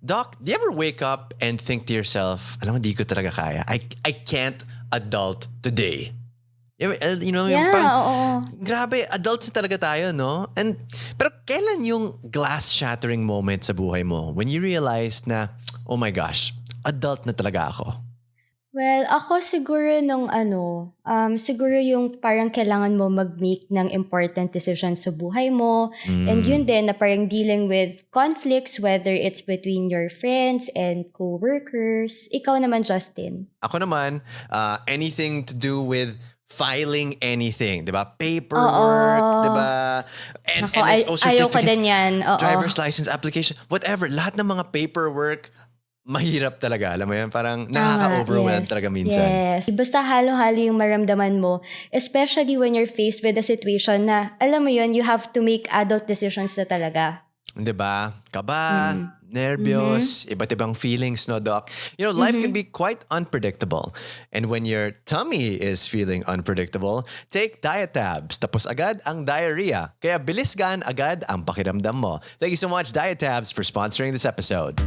Doc, do you ever wake up and think to yourself, alam mo, di ko talaga kaya. I can't adult today. Yung parang, oo. grabe, adults na talaga tayo, no? Pero kailan yung glass-shattering moment sa buhay mo when you realize na, oh my gosh, adult na talaga ako? Well, ako siguro siguro yung parang kailangan mo mag-make ng important decisions sa buhay mo. And yun din na parang dealing with conflicts, whether it's between your friends and co-workers. Ikaw naman, Justin. Ako naman, anything to do with filing anything, di ba? Paperwork, di ba? And NSO ayaw ko certificates, din yan. Oo. driver's license application, whatever. Lahat ng mga paperwork, mahirap talaga. Alam mo yan? Parang nakaka-overwhelm talaga minsan. Yes. Basta halo-halo yung maramdaman mo, especially when you're faced with a situation na, alam mo yun, you have to make adult decisions na talaga. Di ba? Kaba, nervyos, iba't ibang feelings, no, Doc? Life can be quite unpredictable. And when your tummy is feeling unpredictable, take Diatabs. Tapos agad ang diarrhea. Kaya bilis-gaan agad ang pakiramdam mo. Thank you so much, Diatabs, for sponsoring this episode.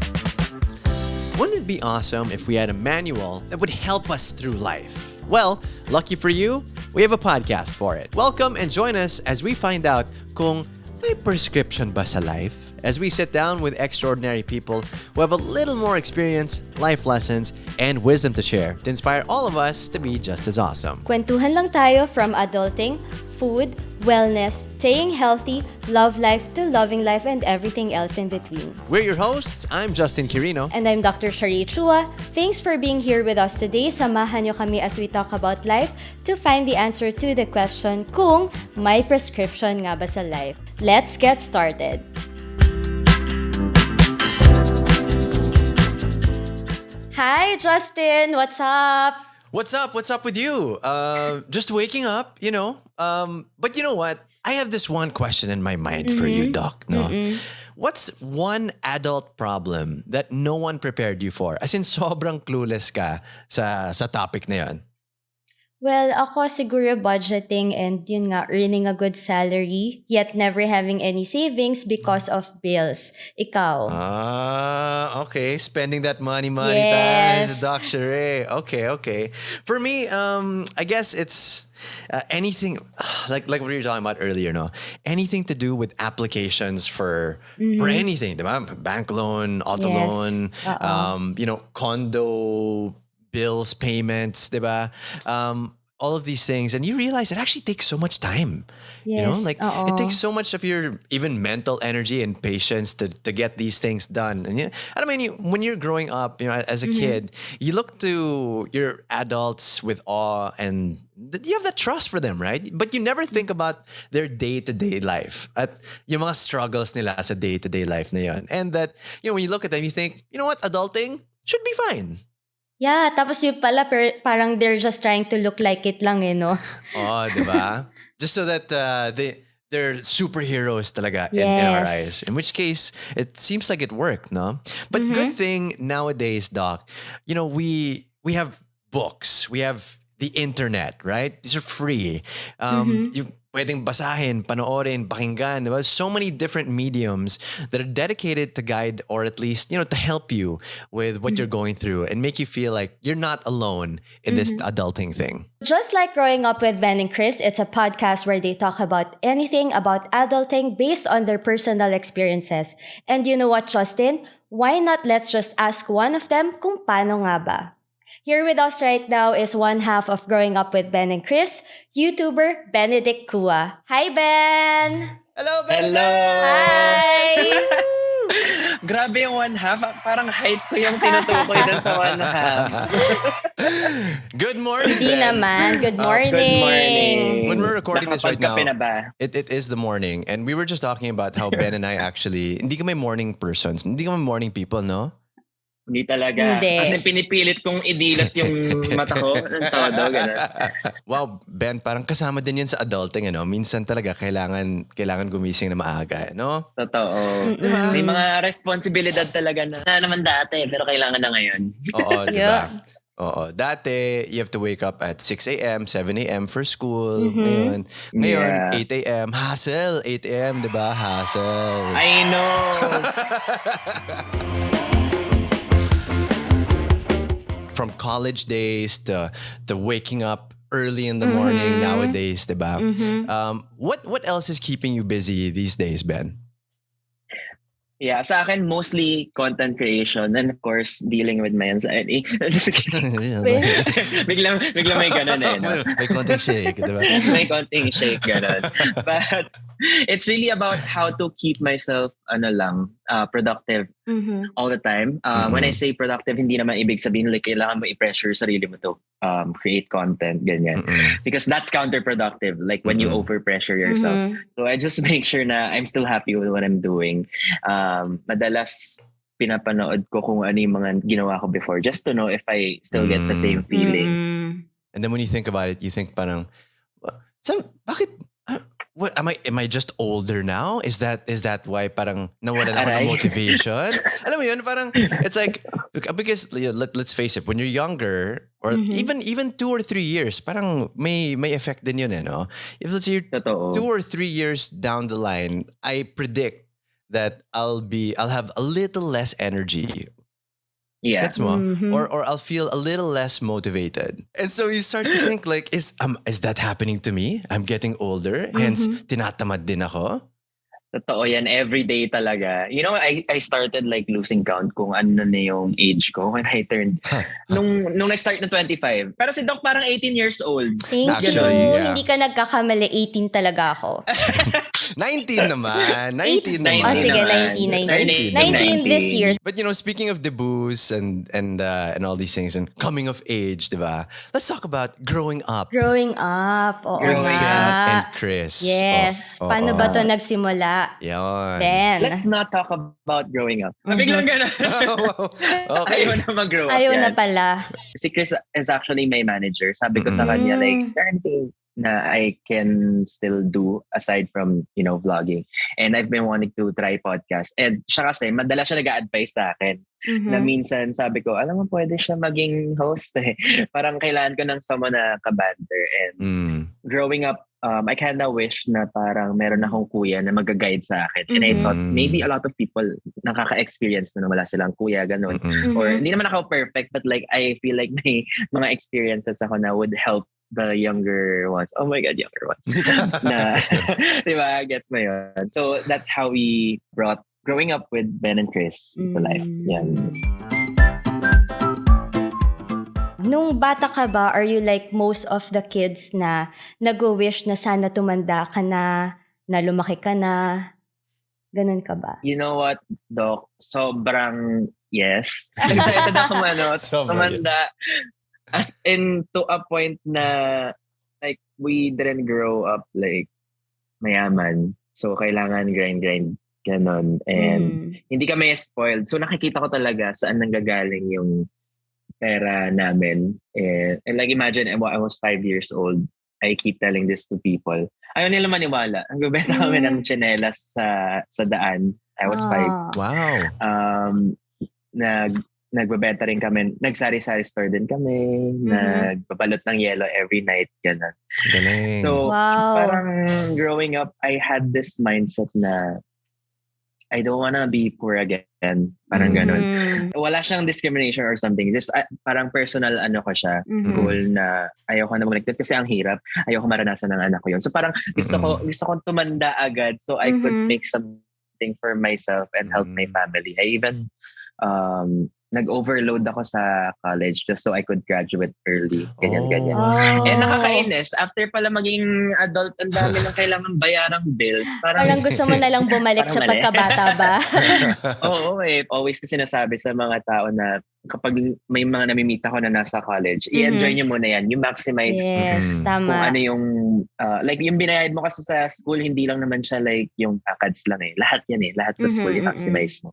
Wouldn't it be awesome if we had a manual that would help us through life? Well, lucky for you, we have a podcast for it. Welcome and join us as we find out kung may prescription ba sa life? As we sit down with extraordinary people who have a little more experience, life lessons, and wisdom to share to inspire all of us to be just as awesome. Kwentuhan lang tayo from adulting, food, wellness, staying healthy, love life to loving life and everything else in between. We're your hosts. I'm Justin Quirino. And I'm Dr. Benedict Cua. Thanks for being here with us today. Samahan nyo kami as we talk about life to find the answer to the question kung may prescription nga ba sa life. Let's get started. Hi, Justin. What's up? What's up? What's up with you? Just waking up, But you know what? I have this one question in my mind for you, Doc. No? What's one adult problem that no one prepared you for? As in, sobrang clueless ka sa topic na yon. Well, ako siguro budgeting and yun nga, earning a good salary, yet never having any savings because of bills. Ikaw? Okay. Spending that money Yes. time is a Doc Sheree. Okay. For me, I guess it's anything like what we were talking about earlier, no? Anything to do with applications for anything, diba? Bank loan, auto Yes. loan, condo bills, payments, diba? All of these things, and you realize it actually takes so much time. Yes. It takes so much of your even mental energy and patience to get these things done. And when you're growing up, as a kid, you look to your adults with awe and you have that trust for them, right? But you never think about their day-to-day life at yung mga struggles nila sa day-to-day life na yun. And that, when you look at them, you think, you know what, adulting should be fine. Yeah, tapos yung pala parang they're just trying to look like it lang no? Oh, diba? Just so that they're superheroes talaga in our eyes. In which case, it seems like it worked, no? But good thing nowadays, Doc, we have books, we have the internet, right? These are free. You pwedeng basahin, panoorin, pakinggan. Diba? So many different mediums that are dedicated to guide or at least, to help you with what you're going through and make you feel like you're not alone in this adulting thing. Just like Growing Up with Ben and Chris, it's a podcast where they talk about anything about adulting based on their personal experiences. And you know what, Justin? Why not let's just ask one of them kung paano nga ba? Here with us right now is one half of Growing Up with Ben and Chris, YouTuber Benedict Cua. Hi, Ben! Hello, Ben! Hello! Hi! Grabe yung one half. Parang height ko yung tinutukoy dun sa one half. Good morning, Hindi Ben. naman. Good morning. Good morning. When we're recording this right now, Nakapagkape na ba? it is the morning. And we were just talking about how Ben and I actually, hindi kami morning persons. Hindi kami morning people, no? Hindi talaga. Hindi. Kasi pinipilit kong idilat yung mata ko ng todo. Ganun. Wow, Ben, parang kasama din yan sa adulting, Minsan talaga kailangan gumising na maaga, no? Totoo. Diba? May mga responsibilidad talaga na naman dati pero kailangan na ngayon. Oo, diba? Yeah. Oo. Dati, you have to wake up at 6 a.m., 7 a.m. for school. Ngayon, 8 a.m. Hassle. 8 a.m., diba? Hassle. I know. from college days to waking up early in the morning nowadays, diba? What else is keeping you busy these days, Ben? Yeah, sa akin, mostly content creation and of course, dealing with my anxiety. Just kidding. bigla may ganun no? May konting shake, diba? May konting shake, ganun. But it's really about how to keep myself, productive all the time. When I say productive, hindi naman ibig sabihin like kailangan mo i-pressure sarili mo to create content, ganyan. Because that's counterproductive, like when you overpressure yourself. So I just make sure na I'm still happy with what I'm doing. Madalas pinapanood ko kung ano yung mga ginawa ko before just to know if I still get the same feeling. And then when you think about it, you think parang, bakit? What am I just older now? Is that why parang nawalan ako ng motivation? Alam mo yun, parang it's like because let's face it, when you're younger or even 2 or 3 years, parang may effect din yun no? If let's say 2 or 3 years down the line, I predict that I'll have a little less energy. Yeah. Gets mo? Or I'll feel a little less motivated. And so you start to think like, is that happening to me? I'm getting older, hence tinatamad din ako. Totoo yan, everyday talaga. You know, I started like losing count kung ano na yung age ko when I turned, nung nag-start na 25. Pero si Doc parang 18 years old. Thank Actually, you. yeah. Hindi ka nagkakamali, 18 talaga ako. 19 naman. 19 naman. Oh, sige, 19 this year. But you know, speaking of debuts and all these things and coming of age, diba? Let's talk about growing up. Growing up. Oo With nga. Ben and Chris. Yes. Paano ba to nagsimula? Yan. Ben. Let's not talk about growing up. Biglang gano'n. Okay. Ayaw na mag-grow up Ayaw yan. na pala. Si Chris is actually my manager. Sabi ko sa kanya, like, is there anything na I can still do aside from, vlogging? And I've been wanting to try podcast. And siya kasi, madalas siya nag-a-advise sa akin. Na minsan sabi ko, alam mo, pwede siya maging host eh. Parang kailangan ko ng someone na kabanter. And growing up, I kinda wish na parang meron akong kuya na mag-guide sa akin. And I thought maybe a lot of people nakaka-experience na wala silang kuya, ganun. Or hindi naman ako perfect, but like I feel like may mga experiences ako na would help the younger ones. Oh my God, younger ones. Na, diba? Gets mo yun. So that's how we brought growing up with Ben and Chris to life. Yan. Nung bata ka ba, are you like most of the kids na nag-wish na sana tumanda ka na lumaki ka na? Ganun ka ba? You know what, Doc? Sobrang yes. Excited ako tumanda. As in, to a point na like we didn't grow up like mayaman. So kailangan grind, ganon. And hindi kami spoiled. So nakikita ko talaga saan nanggagaling yung pera namin. And like imagine, I was 5 years old. I keep telling this to people. Ayaw nila maniwala. Nagbebenta kami ng tsinelas sa daan. I was 5. Wow. Nagbebenta rin kami. Nagsari-sari store din kami. Nagbabalot ng yellow every night. Ganun. Galing. So, parang growing up, I had this mindset na I don't wanna be poor again. Parang ganun. Wala siyang discrimination or something. Just parang personal ko siya. Goal na ayoko na mag-elective kasi ang hirap. Ayoko maranasan ng anak ko yun. So parang gusto ko tumanda agad so I could make something for myself and help my family. I even nag-overload ako sa college just so I could graduate early. Ganyan. Oh. And nakakainis. After pala maging adult, ang dami ng kailangan bayarang bills. Parang gusto mo na lang bumalik sa pagkabata ba? Oo eh. Always ko sinasabi sa mga tao na kapag may mga namimita ko na nasa college, i-enjoy nyo muna yan. You maximize tama. kung ano yung, like yung binayad mo kasi sa school, hindi lang naman siya like yung ACADS lang eh. Lahat yan eh. Lahat sa school, i-maximize mo.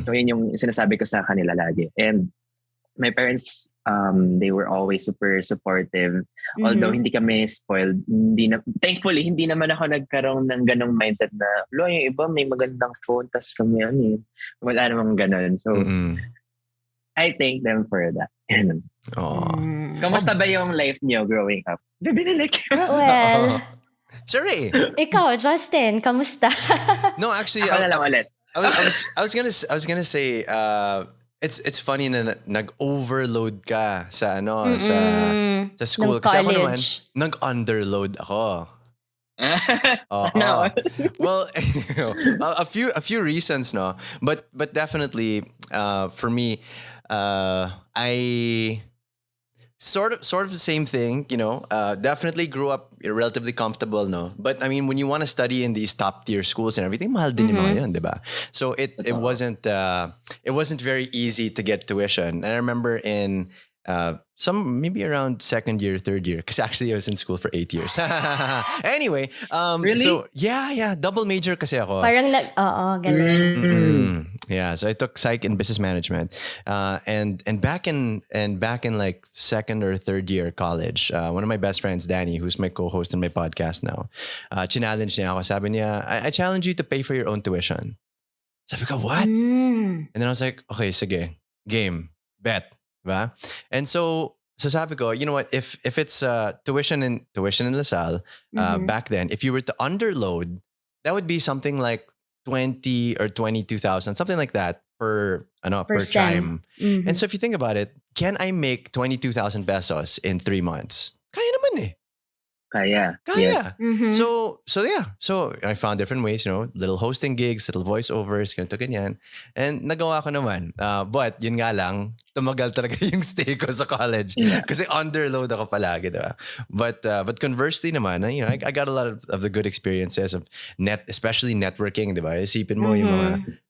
So yun yung sinasabi ko sa kanila lagi. And my parents, they were always super supportive. Although hindi kami spoiled, thankfully, hindi naman ako nagkaroon ng ganong mindset na, yung iba may magandang phone, tas kami wala namang ganon. So, I thank them for that. Kamusta ba yung life niyo growing up? Benedict. Well, sure eh. Ikaw, Justin, kamusta? No, actually, Ako na lang ulit. I was gonna say it's funny na nag-overload ka sa sa school. Nung Kasi ako naman, college. nag-underload ako. Sana all. Well, a few reasons, no. But definitely, for me, I sort of the same thing, definitely grew up relatively comfortable, no. But I mean, when you want to study in these top tier schools and everything, mahal din yung mga yun, diba? So it wasn't very easy to get tuition. And I remember in some maybe around second year, third year, because actually I was in school for 8 years. Anyway, Really? so yeah, double major kasi ako. Parang galing. Yeah, so I took psych and business management, and back in like second or third year college, one of my best friends, Danny, who's my co-host in my podcast now, challenged niya ako. Sabi niya, I challenge you to pay for your own tuition. Sabi ko, what? And then I was like, okay, sige, game, bet, ba? And so sabi ko, you know what? If it's tuition in LaSalle, back then, if you were to underload, that would be something like 20 or 22,000, something like that per time. And so if you think about it, can I make 22,000 pesos in 3 months? Kaya naman eh. Kaya. Yes. So yeah. So I found different ways, little hosting gigs, little voiceovers, ganito ganyan. And nagawa ko naman. But yun nga lang, tumagal talaga yung stay ko sa college. Yeah. Kasi underload ako palagi, diba? But conversely naman, I got a lot of the good experiences of especially networking, diba? Isipin mo yung mga,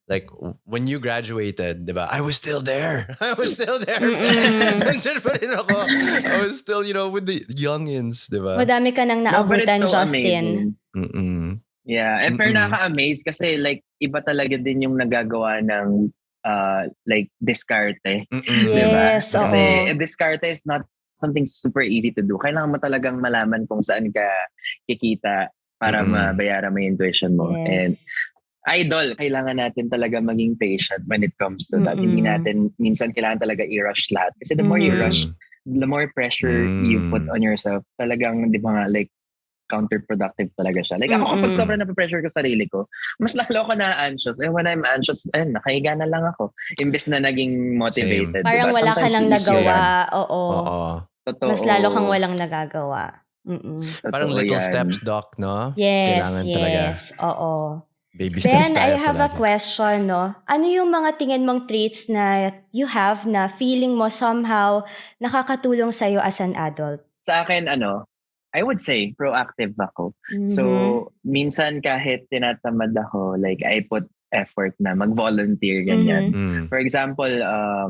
like when you graduated, diba? I was still there. Nandiyan pa rin ako. I was still, with the youngins, diba? Madami ka nang naabutan, so Justin. Yeah, and pero nakaka-amaze kasi like iba talaga din yung nagagawa ng like diskarte. Diba? Yes, Kasi diskarte is not something super easy to do. Kailangan mo talagang malaman kung saan ka kikita para mabayaran mo yung tuition mo. Yes. And idol, kailangan natin talaga maging patient when it comes to that. Hindi natin, minsan kailangan talaga i-rush lahat. Kasi the more you rush, the more pressure you put on yourself. Talagang, di ba nga, like, counterproductive talaga siya. Like, ako kapag sobrang napapressure ko sarili ko, mas lalo ako na-anxious. And when I'm anxious, nakahiga na lang ako. Imbes na naging motivated. Parang diba? wala ka Sometimes nang it's nagawa. yan. Oo. Totoo. Mas lalo kang walang nagagawa. Parang Totoo little yan. steps, Doc, no? Yes, Kailangan talaga. Oo. Baby steps Ben, tayo I have palagi. a question, no? Ano yung mga tingin mong traits na you have na feeling mo somehow nakakatulong sa'yo as an adult? Sa akin, I would say proactive ako. So, minsan kahit tinatamad ako, like I put effort na mag-volunteer, ganyan. For example,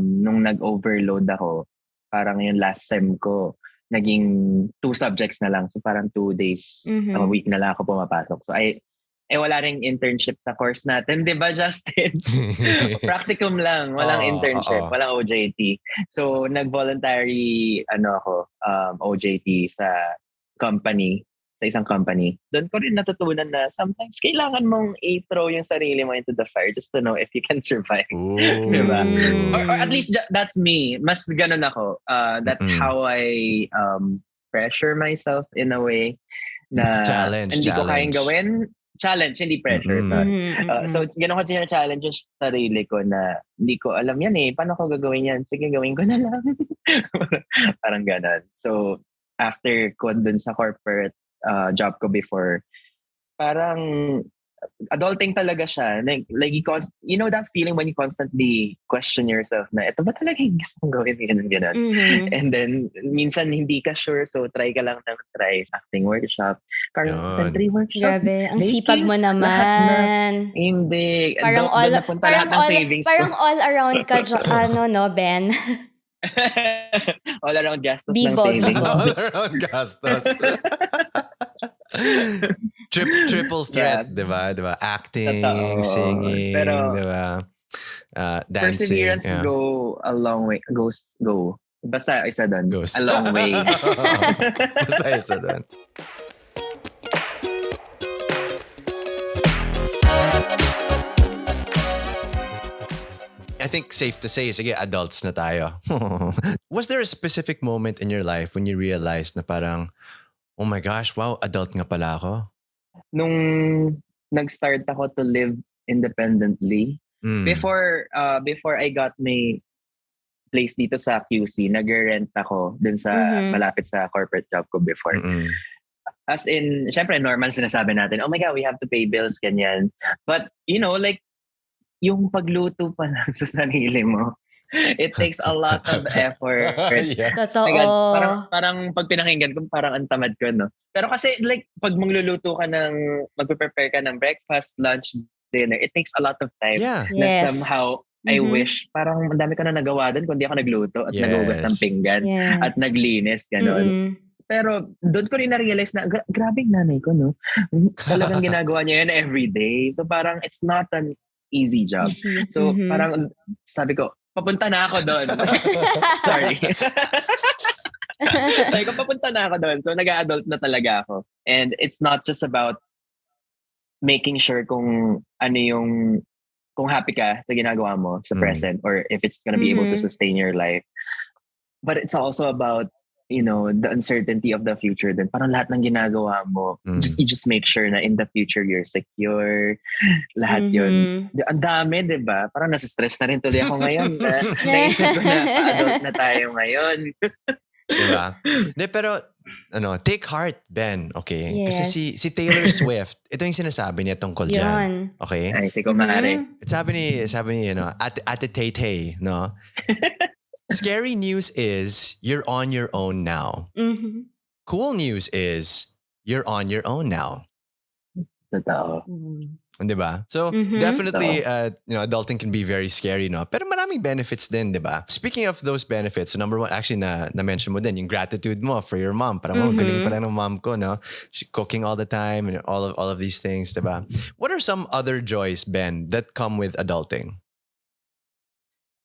nung nag-overload ako, parang yung last sem ko, naging 2 subjects na lang. So, parang 2 days a week na lang ako pumapasok. So, wala ring internship sa course natin, di ba, Justin? Practicum lang, walang internship, walang OJT. So, nag-voluntary, OJT sa isang company. Doon ko rin natutunan na sometimes kailangan mong i-throw yung sarili mo into the fire just to know if you can survive. Di ba? Or at least that's me. Mas ganun ako. That's how I pressure myself in a way na hindi ko kayang gawin. Challenge, hindi pressure. So, gano'n ko challenge yung sarili ko na hindi ko alam yan eh. Paano ko gagawin yan? Sige, gawin ko na lang. Parang gano'n. So, after ko dun sa corporate job ko before, parang adulting talaga siya. Like you know that feeling when you constantly question yourself na ito ba talaga yung gusto kong gawin? Ganun. And then, minsan hindi ka sure, so try ka lang ng try. Acting workshop, carpentry workshop. Grabe, ang sipag mo naman. Hindi. Parang Doon napunta lahat ng savings ko. Parang all around ka, no, Ben? All around gastos ng Bibo. savings. All around gastos. Triple threat, diba? Acting, singing, pero, diba? Dancing. Perseverance go a long way. Go. Basta isa doon. Goes. A long way. Basta isa doon. I think safe to say, sige, adults na tayo. Was there a specific moment in your life when you realized na parang, oh my gosh, wow, adult nga pala ako? Nung nag-start ako to live independently, before I got my place dito sa QC, nag-rent ako dun sa malapit sa corporate job ko before. As in, syempre normal sinasabi natin, oh my God, we have to pay bills, ganyan. But, like, yung pagluto pa lang sa sarili mo, it takes a lot of effort. Yeah. Totoo. My God, parang pag pinakinggan ko, parang ang tamad ko, no? Pero kasi, like, pag magluluto ka magpe-prepare ka ng breakfast, lunch, dinner, it takes a lot of time. Yeah. Na Yes. somehow, I wish, parang ang dami ko na nagawa doon kundi ako nagluto at Yes. nagugas ng pinggan Yes. at naglinis, gano'n. Pero doon ko rin na-realize na grabe yung nanay ko, no? Talagang ginagawa niya yan every day. So parang it's not an easy job. Easy. So parang sabi ko, papunta na ako doon. Sorry. Sabi ko, papunta na ako doon. So nag-adult na talaga ako. And it's not just about making sure kung kung happy ka sa ginagawa mo sa present or if it's gonna be able to sustain your life. But it's also about the uncertainty of the future then parang lahat ng ginagawa mo you just make sure na in the future you're secure lahat yun ang dami, diba? Parang nasa-stress na rin tuloy ako ngayon naisip ko na pa-adult na tayo ngayon. Diba? Pero take heart, Ben, okay? Yes. Kasi si Taylor Swift, ito yung sinasabi niya tungkol dyan. Okay? Ay, si kumare. Sabi ni Ate Tay-Tay, no? Scary news is you're on your own now. Cool news is you're on your own now. Totoo. Diba? So, definitely, adulting can be very scary, no? Pero maraming benefits din, diba? Speaking of those benefits, so number one, actually, na-mention mo din, yung gratitude mo for your mom. Parang, galing pala ng mom ko, no? She's cooking all the time and all of these things, diba? What are some other joys, Ben, that come with adulting?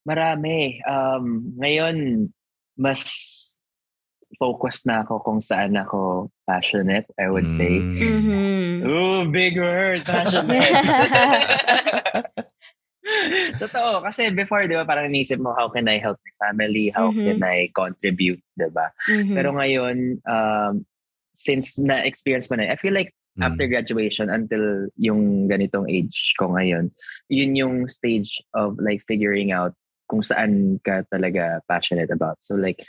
Marami. Ngayon, mas focus na ako kung saan ako passionate, I would say. Ooh, big word, passionate. Totoo. Kasi before, di ba, parang naisip mo, how can I help my family? How can I contribute? Di ba? Pero ngayon, since na-experience ko na, I feel like after graduation until yung ganitong age ko ngayon, yun yung stage of like figuring out kung saan ka talaga passionate about. So like,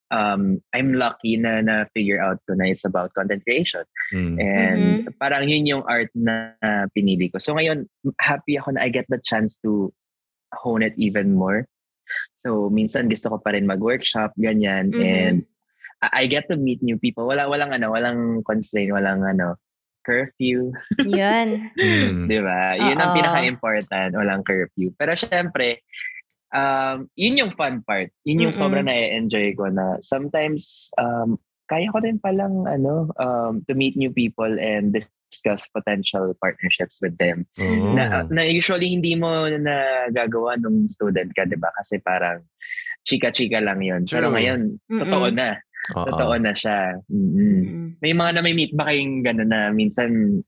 I'm lucky na figure out ko na it's about content creation. And parang yun yung art na pinili ko. So ngayon, happy ako na I get the chance to hone it even more. So minsan gusto ko pa rin mag-workshop, ganyan. And I get to meet new people. Walang constraint, walang curfew. Yun. Diba? Yun ang pinaka-important, walang curfew. Pero syempre, yun yung fun part. Yun yung sobrang na-enjoy ko na sometimes kaya ko din palang to meet new people and discuss potential partnerships with them. Na usually hindi mo nagagawa nung student ka, 'di ba? Kasi parang chika-chika lang yun. True. Pero ngayon, totoo na. Totoo na siya. May mga na-meet ba kayong gano'n na minsan,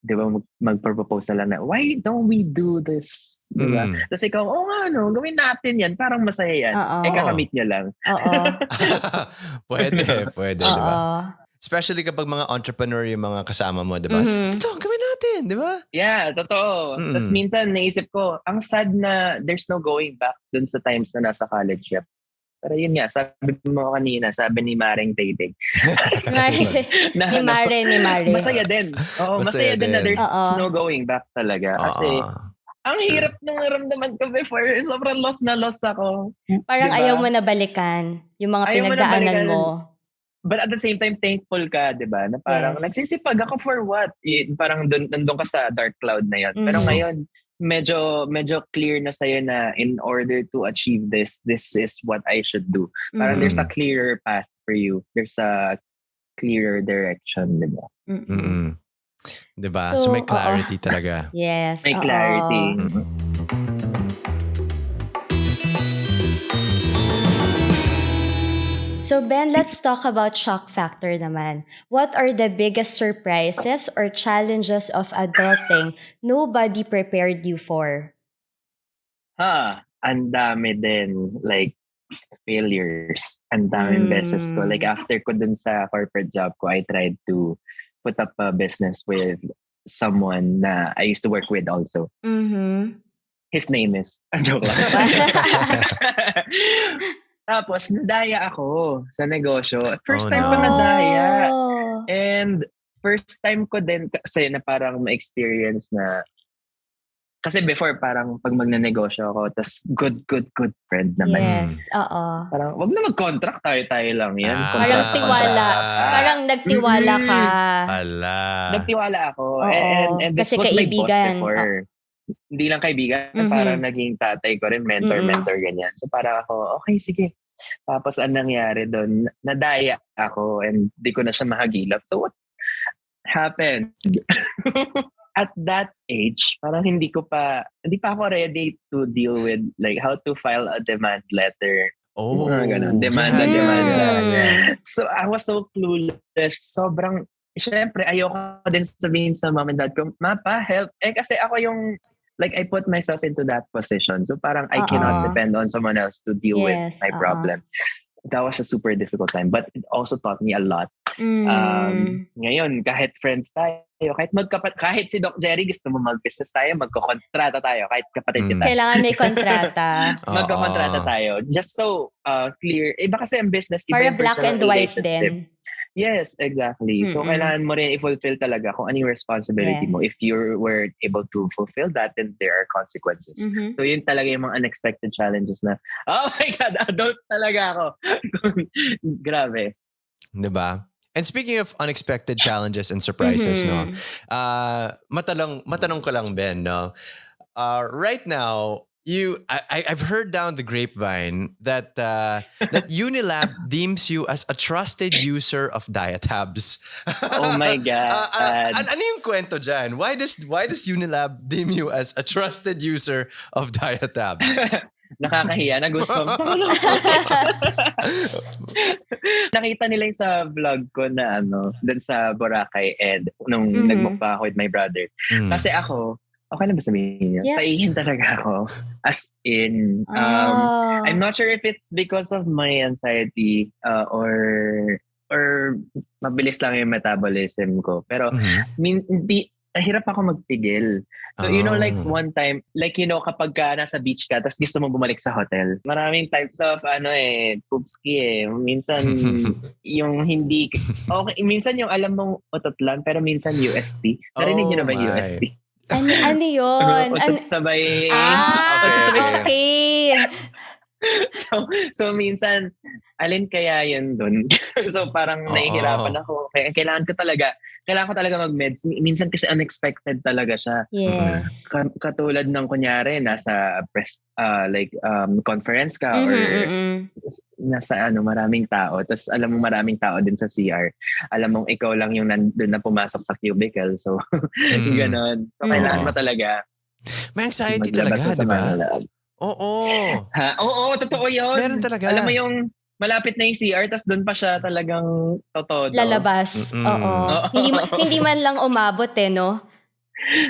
di ba, mag-propose na lang na, why don't we do this? Di ba? Tapos ikaw, gawin natin yan. Parang masaya yan. Kakamit nyo lang. Pwede, di ba? Especially kapag mga entrepreneur yung mga kasama mo, di ba? Ito, gawin natin, di ba? Yeah, totoo. Tapos minsan naisip ko, ang sad na there's no going back dun sa times na nasa college yep. Pero yun nga, sabi mo kanina, sabi ni Maring Taytay. Ni Mare. Masaya din. Oo, masaya din na there's no going back talaga. Kasi ang hirap nung naramdaman ko before. Sobrang lost na lost ako. Parang diba? Ayaw mo na balikan yung mga pinagdaanan mo. But at the same time, thankful ka, di ba? Na parang nagsisipag ako for what? Parang nandun ka sa dark cloud na yun. Pero ngayon, medyo clear na sa'yo na in order to achieve this is what I should do. Parang there's a clearer path for you. There's a clearer direction, di ba? Diba? So may clarity talaga. Yes. May clarity. So Ben, let's talk about shock factor naman. What are the biggest surprises or challenges of adulting nobody prepared you for? Ang dami din. Like, failures. Ang daming beses ko. Like, after ko dun sa corporate job ko, I tried to put up a business with someone na I used to work with also. His name is... Joke lang. Tapos, nadaya ako sa negosyo. Oh First time ko no. nadaya. Oh. And first time ko din kasi na parang ma-experience na kasi before parang pag magnanegosyo ako tas good friend naman. Yes, oo. Parang wag na mag-contract tayo lang yan. Parang tiwala. Parang nagtiwala ka. Ala. Nagtiwala ako. Oo. And this Kasi was my boss kaibigan. before. Hindi lang kaibigan, Mhm. parang naging tatay ko rin, mentor ganyan. So parang ako, okay, sige. Tapos ang nangyari doon, nadaya ako and di ko na siya mahagilap. So what happened? At that age, parang hindi pa ako ready to deal with like how to file a demand letter. Oh, Ganun. Demanda. Yeah. So I was so clueless. Sobrang, syempre, ayoko din sabihin sa mom and dad ko, Mapa, help. Kasi ako yung, like, I put myself into that position. So parang I cannot depend on someone else to deal with my problem. That was a super difficult time. But it also taught me a lot. Ngayon, kahit friends tayo, kahit si Doc Jerry gusto mo mag-business tayo, magkokontrata tayo, kahit kapatid kita. Kailangan may kontrata. Magkokontrata tayo. Just so clear. Iba kasi ang business, iba Para yung black and personal white relationship. din. Yes, exactly. So, kailangan mo rin i-fulfill talaga kung ano yung responsibility mo. If you were able to fulfill that, then there are consequences. So, yun talaga yung mga unexpected challenges na, oh my God, adult talaga ako. Grabe. Diba? And speaking of unexpected challenges and surprises, no? Matanong ko lang, Ben, no? Right now, I've heard down the grapevine that that Unilab deems you as a trusted user of diatabs. Oh my God. Ano yung kwento dyan? Why does Unilab deem you as a trusted user of diatabs? Nakakahiya na gusto mo. Nakita nila yung sa vlog ko na dun sa Boracay and nung nagmukba ako with my brother. Kasi ako, okay lang ba sabihin niyo? Yeah. Taihin talaga ako. As in, I'm not sure if it's because of my anxiety or mabilis lang yung metabolism ko. Pero hindi, hirap ako magpigil. So, like one time, like, kapag ka nasa beach ka, tapos gusto mo bumalik sa hotel, maraming types of, poopski Minsan, yung hindi, okay, minsan yung alam mong utot lang, pero minsan UST. Narinig niyo na ba yung UST? Ano yun? Utot sabay. Okay. So minsan, alin kaya yun dun? So parang nahihirapan ako. Kaya kailangan ko talaga mag-meds. Minsan kasi unexpected talaga siya. Yes. Katulad ng kunyari, nasa press, conference ka or nasa maraming tao. Tapos alam mo maraming tao din sa CR. Alam mong ikaw lang yung nandun na pumasok sa cubicle. So, ganon. So, kailangan mo talaga. May anxiety talaga, di ba? Oo. Oo, totoo yun. Meron talaga. Alam mo yung malapit na yung CR, tas doon pa siya talagang totoo. Lalabas. Oo. Hindi man lang umabot no?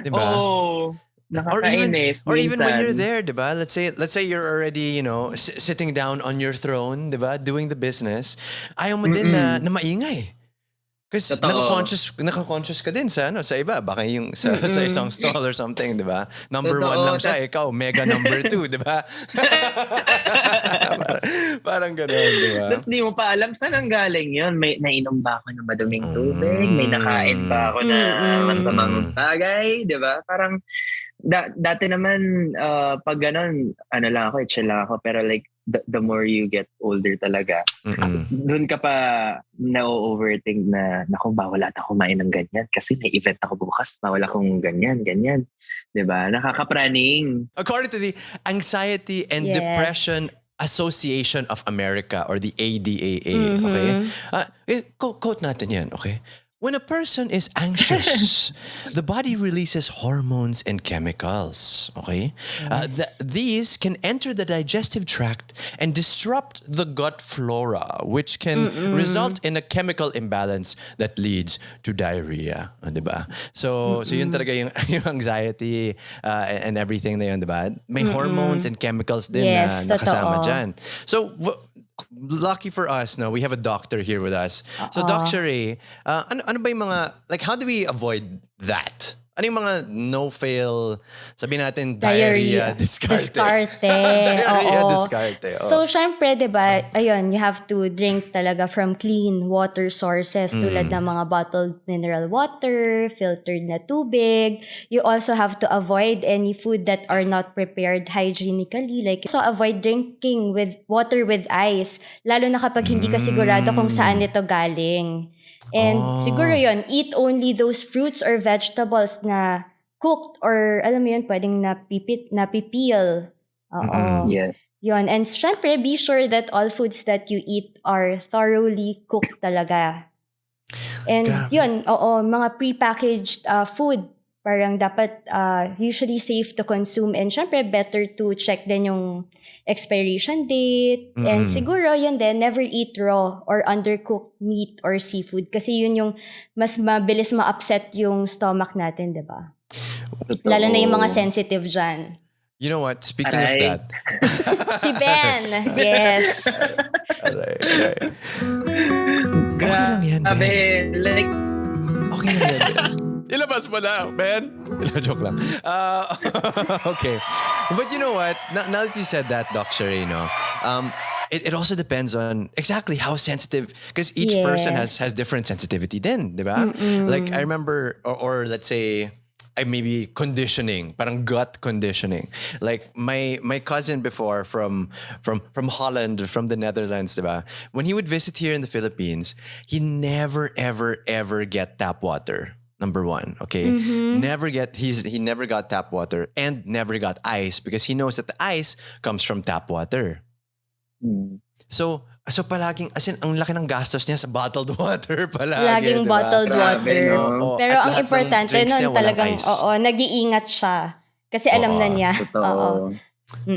Diba? Oo. Nakakainis. Or even when you're there, diba? Let's say you're already, sitting down on your throne, diba? Doing the business. Ayaw mo din na maingay. Kasi naka-conscious ka din sa iba. Baka yung sa isang stall or something, di ba? Number 1 lang siya, ikaw, mega number 2, di ba? parang gano'n, di ba? Tapos di mo pa alam saan ang galing yun. May nainom ba ako ng maduming tubig? May nakain ba ako na masamang bagay? Di ba? Parang, dati naman, pag gano'n, lang ako, chill lang ako. Pero like, the more you get older talaga, doon ka pa na-overthink na, naku, bawal ata kumain ng ganyan kasi may event ako bukas, bawal akong ganyan. Diba? Nakakapraning. According to the Anxiety and Depression Association of America or the ADAA, okay? Quote natin yan, okay? When a person is anxious, the body releases hormones and chemicals. Okay, these can enter the digestive tract and disrupt the gut flora, which can result in a chemical imbalance that leads to diarrhea. Diba? So yun talaga yung anxiety and everything na yun, diba? May hormones and chemicals din na nakasama dyan. So lucky for us, we have a doctor here with us. So, Doc Sheree, ano ba yung mga, like, how do we avoid that? ano yung mga no-fail, sabihin natin, diarrhea, discarte. Diarrhea, Oo. discarte. So, syempre, di ba, ayun, you have to drink talaga from clean water sources tulad ng mga bottled mineral water, filtered na tubig. You also have to avoid any food that are not prepared hygienically. Like, so avoid drinking with water with ice, lalo na kapag hindi ka sigurado kung saan ito galing. And siguro yun, eat only those fruits or vegetables na cooked or alam mo yun, pwedeng napipil. Oo. Yes. Yun. And syempre, be sure that all foods that you eat are thoroughly cooked talaga. And yun, mga prepackaged food, parang dapat usually safe to consume. And syempre, better to check din yung expiration date. And siguro, yun din, never eat raw or undercooked meat or seafood. Kasi yun yung mas mabilis ma-upset yung stomach natin, di ba? Lalo na yung mga sensitive dyan. You know what? Speaking of that. Si Ben. Yes. Aray. Okay lang yan, Ben. Like, okay lang yan, Ben. Ilabas mo na, Ben. Joke lang. Okay. But you know what? Now that you said that, Doc Sheree, it also depends on exactly how sensitive, because each person has different sensitivity din, di ba? Like I remember, or let's say, maybe conditioning, parang gut conditioning. Like my cousin before from Holland, from the Netherlands, diba? When he would visit here in the Philippines, he never ever get tap water. Number one, okay? He never got tap water and never got ice because he knows that the ice comes from tap water. So palaging, as in, ang laki ng gastos niya sa bottled water palagi. Laging diba? bottled water. Pero ang importante nun talagang, nag-iingat siya. Kasi alam na niya. Totoo.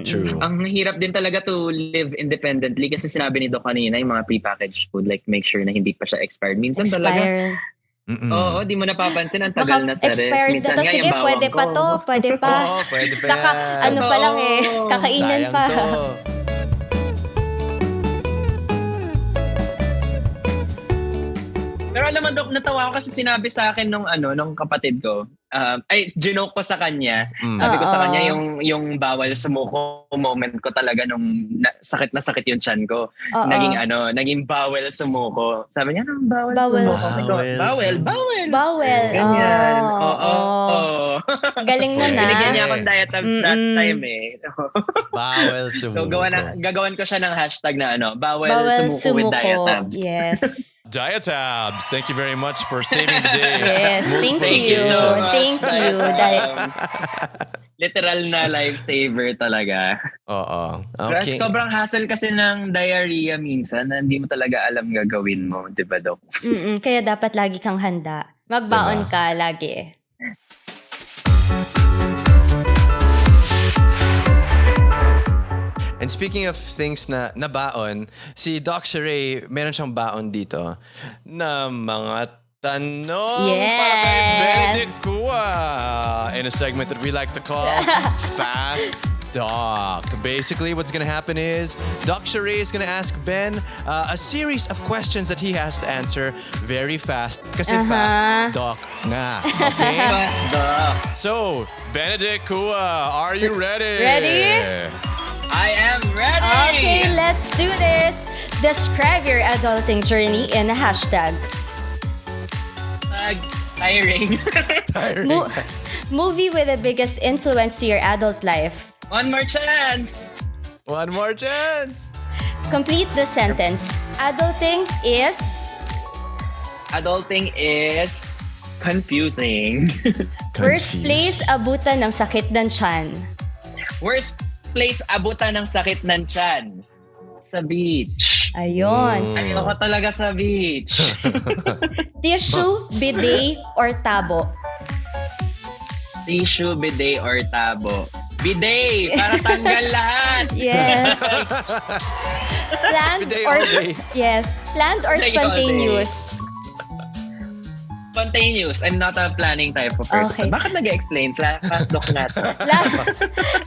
True. Ang hirap din talaga to live independently kasi sinabi ni Doc kanina, yung mga prepackaged food, like make sure na hindi pa siya expired. Minsan talaga, oo, di mo napapansin, ang tagal na sa ref. Expired Minsan na to. nga, Sige, yung pwede bawang pa to. Pwede pa. Oo, pwede pa yan. Ano pa lang kakainin Sayang pa. to. Pero alam mo, Doc, natawa ko kasi sinabi sa akin nung kapatid ko. Ginoke ko sa kanya. Sabi ko sa kanya yung bawal sumuko moment ko talaga nung sakit na sakit yung tiyan ko. Naging bawal sumuko. Sabi niya, bawal sumuko. Bawal. Ganyan. Oo. Galing na na. Binigyan niya akong diatabs that time Bawal sumuko. So gagawan ko siya ng hashtag na bawal sumuko with diatabs. Yes. Diatabs. Thank you very much for saving the day. Yes, thank you. so much. Thank you. Literal na lifesaver talaga. Oo. Okay. Sobrang hassle kasi ng diarrhea minsan na hindi mo talaga alam gagawin mo, di ba, Doc? Kaya dapat lagi kang handa. Magbaon ka lagi. And speaking of things na baon, si Doc Sheree, meron siyang baon dito na mga tanong para kay Benedict Cua in a segment that we like to call Fast Doc. Basically, what's going to happen is Doc Sheree is going to ask Ben a series of questions that he has to answer very fast. Kasi Fast Doc nga. Okay? Fast Doc. So, Benedict Cua, are you ready? Ready? I am ready! Okay, let's do this. Describe your adulting journey in a hashtag. Tiring. Movie with the biggest influence to your adult life. One more chance. One more chance. Complete the sentence. Adulting is confusing. Worst place abutan ng sakit ng tiyan. Worst place abutan ng sakit ng tiyan. Sa beach. Ayun. Ayoko talaga sa beach. Tissue, bidet, or tabo? Tissue, bidet, or tabo? Bidet! Para tanggal lahat! Yes. Planned Bidet or all day. yes, planned or Bidet all day. spontaneous? Spontaneous. I'm not a planning type of person. Okay. Bakit nag-explain? Fast Doc natin.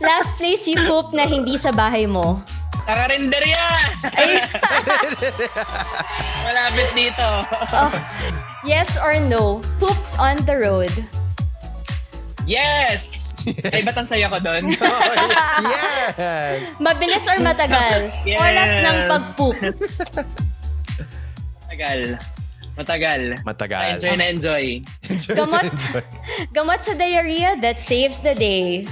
Last place you poop na hindi sa bahay mo. Kakarinderya! Ay, Malapit dito. yes or no, poop on the road? Yes! Ay, ba't ang saya ko doon? Yes! Mabilis or matagal? Yes. Oras ng pag-poop. Matagal. Enjoy na enjoy. Gamot sa diarrhea that saves the day.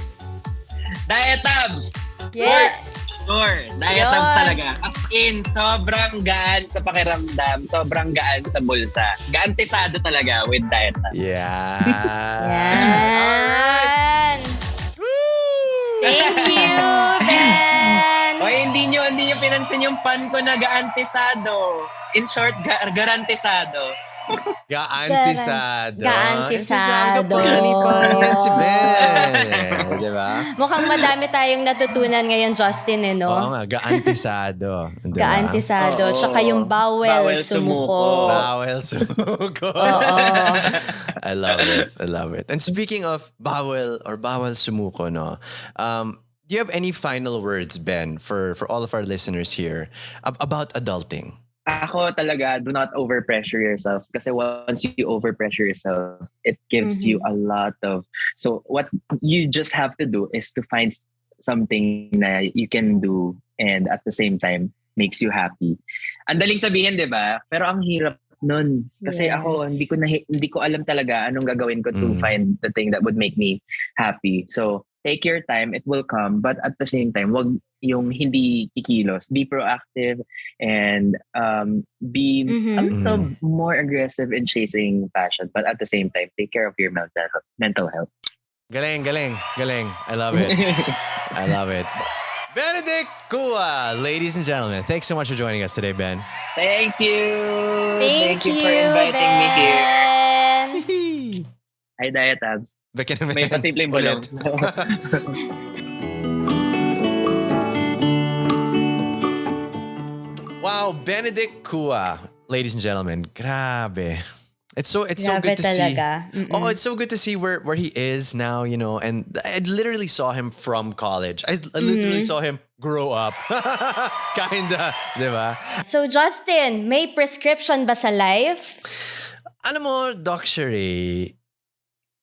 Diet-tabs! Yeah. Sure. Diet-tabs talaga. As in, sobrang gaan sa pakiramdam, sobrang gaan sa bulsa. Gaantisado talaga with diet-tabs. Yeah. Yan. Thank you, Ben. Oy, hindi nyo pinansin yung pan ko na gaantisado. In short, garantisado. Gaantisado. Gaantisado. Pani yan si Ben. Diba? Mukhang madami tayong natutunan ngayon, Justin, no? Oo nga, gaantisado. Diba? Gaantisado. Tsaka yung bawel sumuko. Bawel sumuko. I love it. And speaking of bawel sumuko, no? Do you have any final words, Ben, for all of our listeners here about adulting? Ako talaga, do not overpressure yourself. Kasi once you overpressure yourself, it gives you a lot of... So what you just have to do is to find something na you can do and at the same time makes you happy. Ang daling sabihin, di ba? Pero ang hirap nun. Kasi ako, hindi ko alam talaga anong gagawin ko to find the thing that would make me happy. So, take your time, it will come. But at the same time, wag yung hindi kikilos. Be proactive and be a little more aggressive in chasing passion. But at the same time, take care of your mental health. Galing. I love it. Benedict Cua, ladies and gentlemen. Thanks so much for joining us today, Ben. Thank you. Thank you for inviting me here. Ben. Hi, Diet-tabs. Baka naman. May pasimpleng bulong. Wow, Benedict Cua, ladies and gentlemen. Grabe. It's so Grabe good to talaga. see. Oh, it's so good to see where he is now, you know. And I literally saw him from college. I literally saw him grow up. Kinda, di ba? So Justin, may prescription ba sa life? Alam mo, Doc Sheree,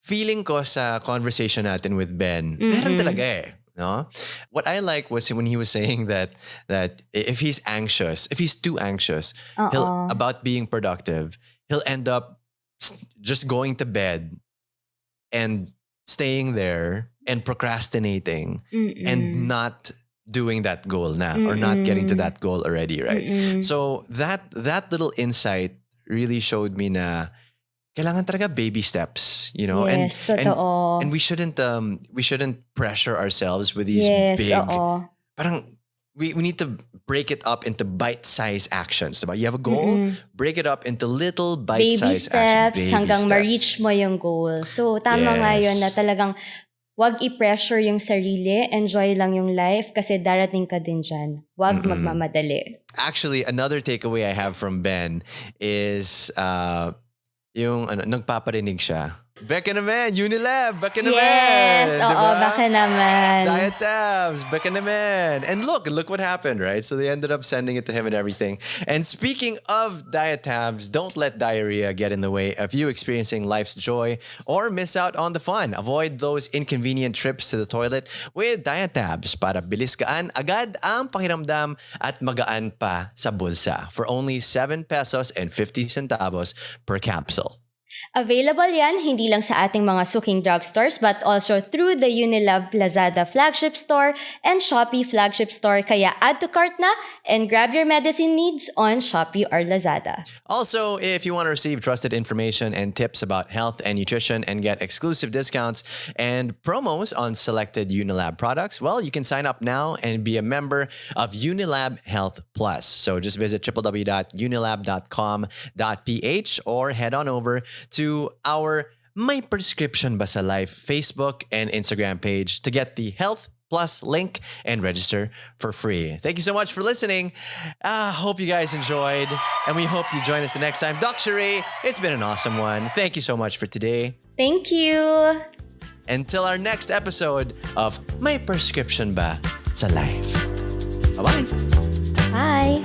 feeling ko sa conversation natin with Ben, meron talaga eh. No? What I like was when he was saying that if he's too anxious, about being productive, he'll end up just going to bed and staying there and procrastinating and not doing that goal na or not getting to that goal already, right? So that little insight really showed me na kailangan talaga baby steps, you know, yes, and we shouldn't pressure ourselves with these big. Parang we need to break it up into bite-sized actions. Diba? You have a goal, break it up into little bite-sized actions. Baby steps hanggang ma-reach mo yung goal. So tama nga yun na talagang wag i-pressure yung sarili, enjoy lang yung life kasi darating ka din dyan. Wag magmamadali. Actually, another takeaway I have from Ben is yung nagpaparinig siya. Baka naman, Unilab, baka naman. Yes, baka naman. Diet-tabs, baka naman. And look what happened, right? So they ended up sending it to him and everything. And speaking of diet-tabs, don't let diarrhea get in the way of you experiencing life's joy or miss out on the fun. Avoid those inconvenient trips to the toilet with diet-tabs para bilis gaan agad ang pakiramdam at magaan pa sa bulsa for only 7 pesos and 50 centavos per capsule. Available yan hindi lang sa ating mga suking drugstores but also through the Unilab Lazada flagship store and Shopee flagship store. Kaya add to cart na and grab your medicine needs on Shopee or Lazada. Also, if you want to receive trusted information and tips about health and nutrition and get exclusive discounts and promos on selected Unilab products, well, you can sign up now and be a member of Unilab Health Plus. So just visit www.unilab.com.ph or head on over to our My Prescription Ba Sa Life Facebook and Instagram page to get the Health Plus link and register for free. Thank you so much for listening. Hope you guys enjoyed, and we hope you join us the next time. Doc Sheree, it's been an awesome one. Thank you so much for today. Thank you. Until our next episode of My Prescription Ba Sa Life. Bye-bye. Bye.